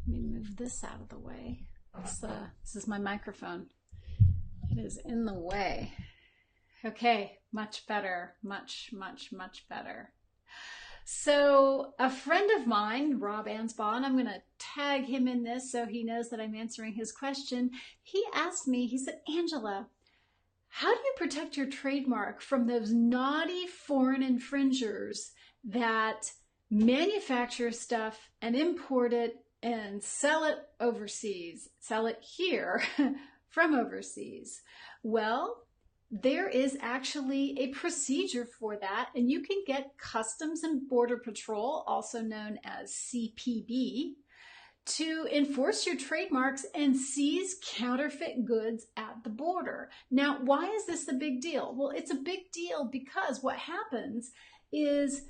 Let me move this out of the way. This is my microphone. It is in the way. Okay, much better, much better. So a friend of mine, Rob Ansbaugh, and I'm going to tag him in this so he knows that I'm answering his question. He asked me, he said, Angela, how do you protect your trademark from those naughty foreign infringers that manufacture stuff and import it and sell it overseas, sell it here from overseas? Well, there is actually a procedure for that, and you can get Customs and Border Patrol, also known as CPB, to enforce your trademarks and seize counterfeit goods at the border. Now, why is this a big deal? Well, it's a big deal because what happens is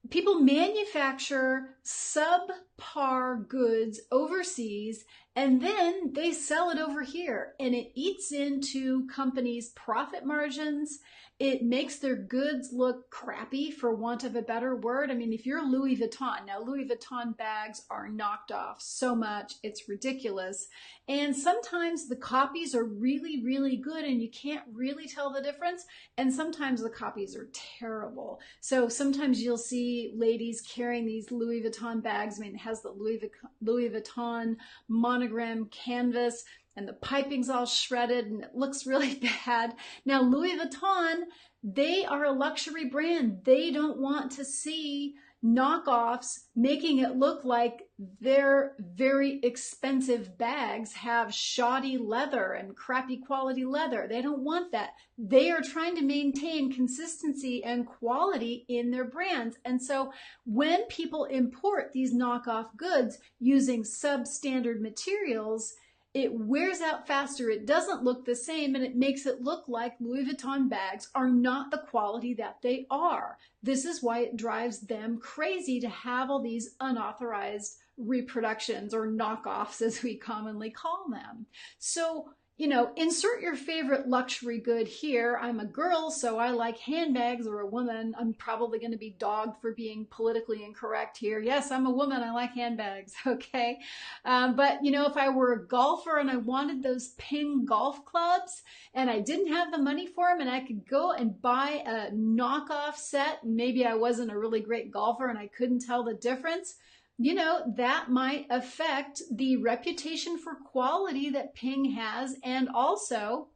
people manufacture subpar goods overseas and then they sell it over here, and it eats into companies' profit margins. It makes their goods look crappy, for want of a better word. I mean, if you're Louis Vuitton, now Louis Vuitton bags are knocked off so much, it's ridiculous. And sometimes the copies are really good and you can't really tell the difference. And sometimes the copies are terrible. So sometimes you'll see ladies carrying these Louis Vuitton bags. I mean, it has the Louis Vuitton monogram canvas, and the piping's all shredded and it looks really bad. Now, Louis Vuitton, they are a luxury brand. They don't want to see knockoffs making it look like their very expensive bags have shoddy leather and crappy quality leather. They don't want that. They are trying to maintain consistency and quality in their brands. And so when people import these knockoff goods using substandard materials, it wears out faster, it doesn't look the same, and it makes it look like Louis Vuitton bags are not the quality that they are. This is why it drives them crazy to have all these unauthorized reproductions, or knockoffs as we commonly call them. So, you know, insert your favorite luxury good here. I'm a girl, so I like handbags, or a woman. I'm probably going to be dogged for being politically incorrect here. Yes, I'm a woman. I like handbags. Okay. But, you know, if I were a golfer and I wanted those Ping golf clubs and I didn't have the money for them, and I could go and buy a knockoff set, maybe I wasn't a really great golfer and I couldn't tell the difference, you know, that might affect the reputation for quality that Ping has. And also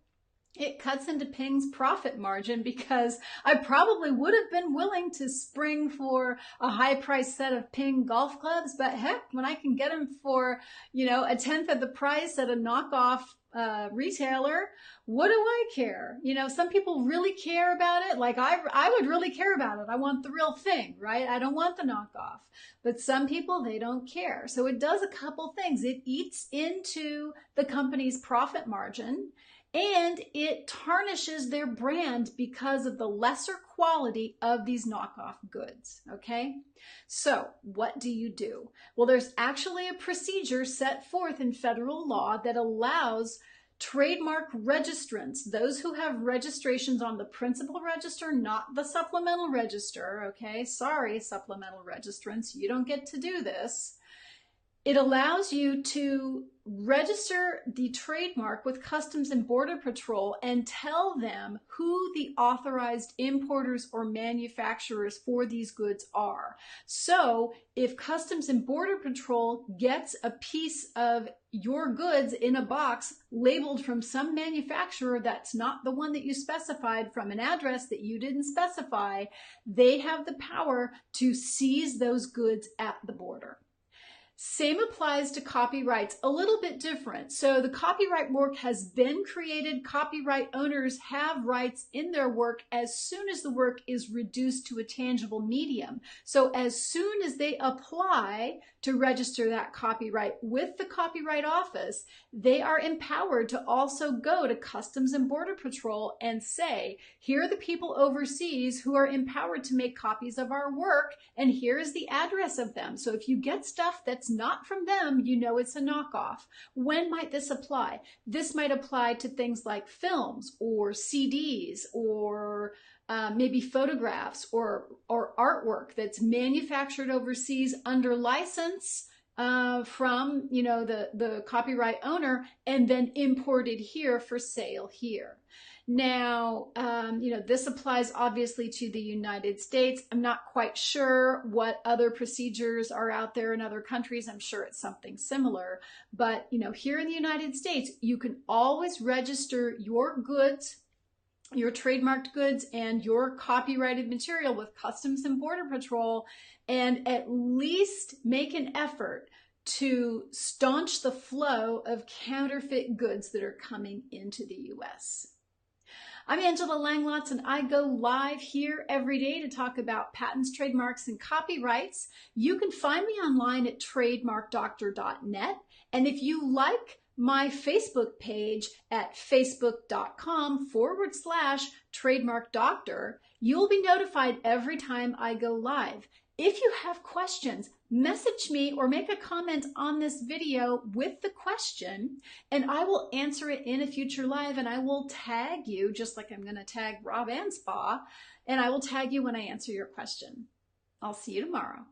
it cuts into Ping's profit margin, because I probably would have been willing to spring for a high price set of Ping golf clubs, but heck, when I can get them for, you know, a tenth of the price at a knockoff retailer, what do I care? You know, some people really care about it. Like I would really care about it. I want the real thing, right? I don't want the knockoff. But some people, they don't care. So it does a couple things. It eats into the company's profit margin, and it tarnishes their brand because of the lesser quality of these knockoff goods, okay? So what do you do? Well, there's actually a procedure set forth in federal law that allows trademark registrants, those who have registrations on the principal register, not the supplemental register, okay? Sorry, supplemental registrants, you don't get to do this. It allows you to register the trademark with Customs and Border Patrol and tell them who the authorized importers or manufacturers for these goods are. So if Customs and Border Patrol gets a piece of your goods in a box labeled from some manufacturer that's not the one that you specified, from an address that you didn't specify, they have the power to seize those goods at the border. Same applies to copyrights, a little bit different. So the copyright work has been created. Copyright owners have rights in their work as soon as the work is reduced to a tangible medium. So as soon as they apply to register that copyright with the Copyright Office, they are empowered to also go to Customs and Border Patrol and say, here are the people overseas who are empowered to make copies of our work, and here is the address of them. So if you get stuff that's not from them, you know it's a knockoff. When might this apply? This might apply to things like films or CDs or maybe photographs or artwork that's manufactured overseas under license from, you know, the copyright owner and then imported here for sale here. Now, you know, this applies obviously to the United States. I'm not quite sure what other procedures are out there in other countries. I'm sure it's something similar. But, you know, here in the United States, you can always register your goods, your trademarked goods and your copyrighted material with Customs and Border Patrol, and at least make an effort to staunch the flow of counterfeit goods that are coming into the US. I'm Angela Langlotz, and I go live here every day to talk about patents, trademarks, and copyrights. You can find me online at TrademarkDoctor.net. And if you like my Facebook page at facebook.com/TrademarkDoctor, you'll be notified every time I go live. If you have questions, message me or make a comment on this video with the question, and I will answer it in a future live, and I will tag you, just like I'm going to tag Rob and Spa, and I will tag you when I answer your question. I'll see you tomorrow.